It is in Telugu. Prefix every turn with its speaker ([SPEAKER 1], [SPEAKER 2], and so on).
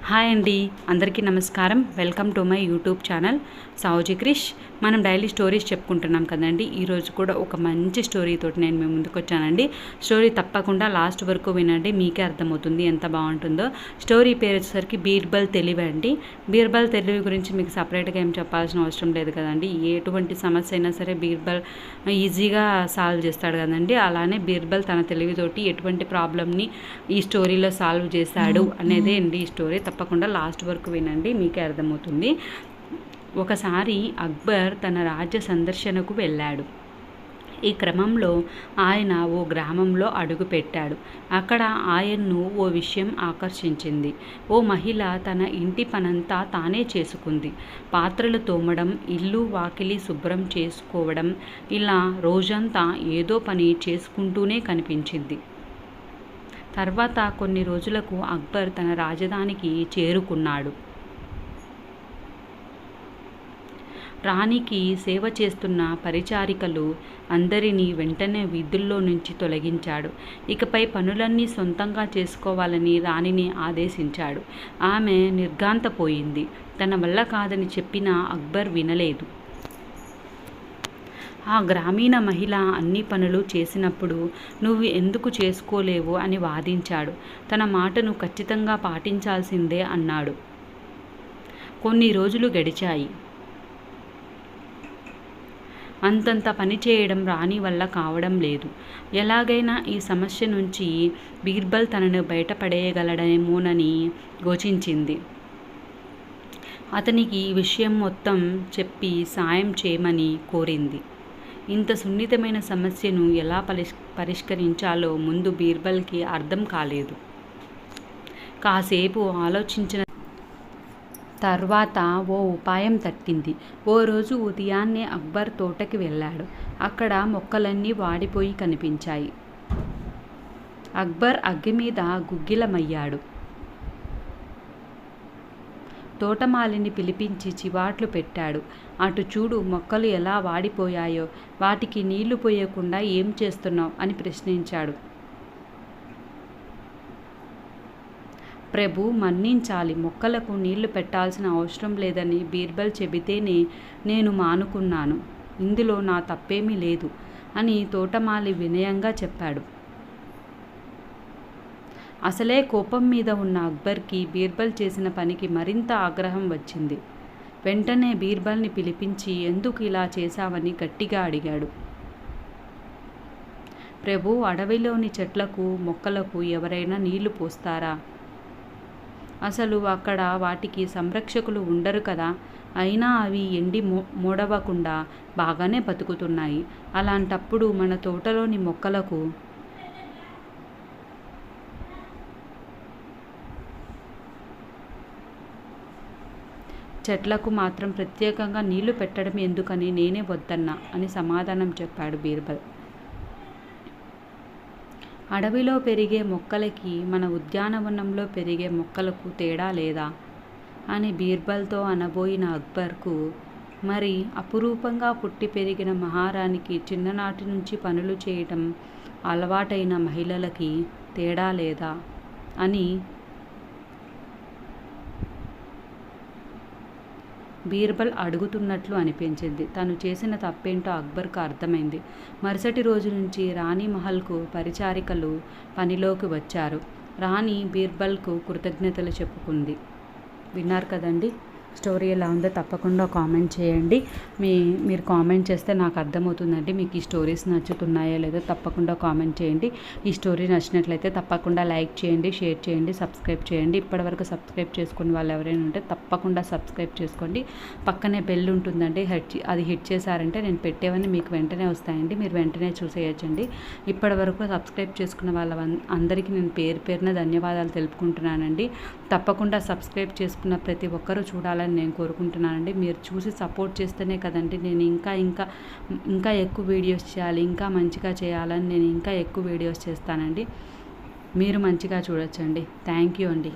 [SPEAKER 1] హాయ్ అండి, అందరికీ నమస్కారం. Welcome to my YouTube channel Savuji Krish. మనం డైలీ స్టోరీస్ చెప్పుకుంటున్నాం కదండి. ఈరోజు కూడా ఒక మంచి స్టోరీతోటి నేను మీ ముందుకు వచ్చానండి. స్టోరీ తప్పకుండా లాస్ట్ వరకు వినండి, మీకే అర్థమవుతుంది ఎంత బాగుంటుందో. స్టోరీ పేరు వచ్చేసరికి బీర్బల్ తెలివి అండి. బీర్బల్ తెలివి గురించి మీకు సపరేట్గా ఏం చెప్పాల్సిన అవసరం లేదు కదండి. ఎటువంటి సమస్య అయినా సరే బీర్బల్ ఈజీగా సాల్వ్ చేస్తాడు కదండి. అలానే బీర్బల్ తన తెలివితోటి ఎటువంటి ప్రాబ్లమ్ని ఈ స్టోరీలో సాల్వ్ చేశాడు అనేదే అండి ఈ స్టోరీ. తప్పకుండా లాస్ట్ వరకు వినండి, మీకే అర్థమవుతుంది. ఒకసారి అక్బర్ తన రాజ్య సందర్శనకు వెళ్ళాడు. ఈ క్రమంలో ఆయన ఓ గ్రామంలో అడుగుపెట్టాడు. అక్కడ ఆయన్ను ఓ విషయం ఆకర్షించింది. ఓ మహిళ తన ఇంటి పనంతా తానే చేసుకుంది. పాత్రలు తోమడం, ఇల్లు వాకిలి శుభ్రం చేసుకోవడం, ఇలా రోజంతా ఏదో పని చేసుకుంటూనే కనిపించింది. తర్వాత కొన్ని రోజులకు అక్బర్ తన రాజధానికి చేరుకున్నాడు. రాణికి సేవ చేస్తున్న పరిచారికలు అందరినీ వెంటనే వీధుల్లో నుంచి తొలగించాడు. ఇకపై పనులన్నీ సొంతంగా చేసుకోవాలని రాణిని ఆదేశించాడు. ఆమె నిర్ఘాంతపోయింది. తన వల్ల కాదని చెప్పినా అక్బర్ వినలేదు. ఆ గ్రామీణ మహిళ అన్ని పనులు చేసినప్పుడు నువ్వు ఎందుకు చేసుకోలేవు అని వాదించాడు. తన మాటను ఖచ్చితంగా పాటించాల్సిందే అన్నాడు. కొన్ని రోజులు గడిచాయి. అంతంత పని చేయడం రాణి వల్ల కావడం లేదు. ఎలాగైనా ఈ సమస్య నుంచి బీర్బల్ తనను బయటపడేయగలడేమోనని యోచించింది. అతనికి ఈ విషయం మొత్తం చెప్పి సాయం చేయమని కోరింది. ఇంత సున్నితమైన సమస్యను ఎలా పరిష్కరించాలో ముందు బీర్బల్కి అర్థం కాలేదు. కాసేపు ఆలోచించిన తర్వాత ఓ ఉపాయం తట్టింది. ఓ రోజు ఉదయాన్నే అక్బర్ తోటకి వెళ్ళాడు. అక్కడ మొక్కలన్నీ వాడిపోయి కనిపించాయి. అక్బర్ అగ్గి మీద గుగ్గిలమయ్యాడు. తోటమాలిని పిలిపించి చివాట్లు పెట్టాడు. అటు చూడు, మొక్కలు ఎలా వాడిపోయాయో, వాటికి నీళ్లు పోయకుండా ఏం చేస్తున్నావు అని ప్రశ్నించాడు. ప్రభు, మన్నించాలి, మొక్కలకు నీళ్లు పెట్టాల్సిన అవసరం లేదని బీర్బల్ చెబితేనే నేను మానుకున్నాను. ఇందులో నా తప్పేమీ లేదు అని తోటమాలి వినయంగా చెప్పాడు. అసలే కోపం మీద ఉన్న అక్బర్కి బీర్బల్ చేసిన పనికి మరింత ఆగ్రహం వచ్చింది. వెంటనే బీర్బల్ని పిలిపించి ఎందుకు ఇలా చేశావని గట్టిగా అడిగాడు. ప్రభు, అడవిలోని చెట్లకు మొక్కలకు ఎవరైనా నీళ్లు పోస్తారా? అసలు అక్కడ వాటికి సంరక్షకులు ఉండరు కదా. అయినా అవి ఎండి మూడవకుండా బాగానే బతుకుతున్నాయి. అలాంటప్పుడు మన తోటలోని మొక్కలకు చెట్లకు మాత్రం ప్రత్యేకంగా నీళ్లు పెట్టడం ఎందుకని నేనే వద్దన్నా అని సమాధానం చెప్పాడు బీర్బల్. అడవిలో పెరిగే మొక్కలకి మన ఉద్యానవనంలో పెరిగే మొక్కలకు తేడా లేదా అని బీర్బల్తో అనబోయిన అక్బర్కు, మరి అపురూపంగా పుట్టి పెరిగిన మహారాణికి చిన్ననాటి నుంచి పనులు చేయటం అలవాటైన మహిళలకి తేడా లేదా అని బీర్బల్ అడుగుతున్నట్లు అనిపించింది. తను చేసిన తప్పేంటో అక్బర్కు అర్థమైంది. మరుసటి రోజు నుంచి రాణి మహల్కు పరిచారికలు పనిలోకి వచ్చారు. రాణి బీర్బల్కు కృతజ్ఞతలు చెప్పుకుంది. విన్నారు కదండి, స్టోరీ ఎలా ఉందో తప్పకుండా కామెంట్ చేయండి. మీరు కామెంట్ చేస్తే నాకు అర్థమవుతుందండి మీకు ఈ స్టోరీస్ నచ్చుతున్నాయో లేదో తప్పకుండా కామెంట్ చేయండి. ఈ స్టోరీ నచ్చినట్లయితే తప్పకుండా లైక్ చేయండి, షేర్ చేయండి, సబ్స్క్రైబ్ చేయండి. ఇప్పటివరకు సబ్స్క్రైబ్ చేసుకుని వాళ్ళు ఎవరైనా ఉంటే తప్పకుండా సబ్స్క్రైబ్ చేసుకోండి. పక్కనే బెల్ ఉంటుందండి, అది హిట్ చేశారంటే నేను పెట్టేవన్నీ మీకు వెంటనే వస్తాయండి, మీరు వెంటనే చూసేయచ్చండి. ఇప్పటివరకు సబ్స్క్రైబ్ చేసుకున్న వాళ్ళ అందరికీ నేను పేరు పేరున ధన్యవాదాలు తెలుపుకుంటున్నానండి. తప్పకుండా సబ్స్క్రైబ్ చేసుకున్న ప్రతి ఒక్కరూ చూడాలని నేను కోరుకుంటున్నానండి. మీరు చూసి సపోర్ట్ చేస్తేనే కదండి నేను ఇంకా ఎక్కువ వీడియోస్ చేయాలి, ఇంకా మంచిగా చేయాలని నేను ఇంకా ఎక్కువ వీడియోస్ చేస్తానండి. మీరు మంచిగా చూడొచ్చండి. థ్యాంక్ యూ అండి.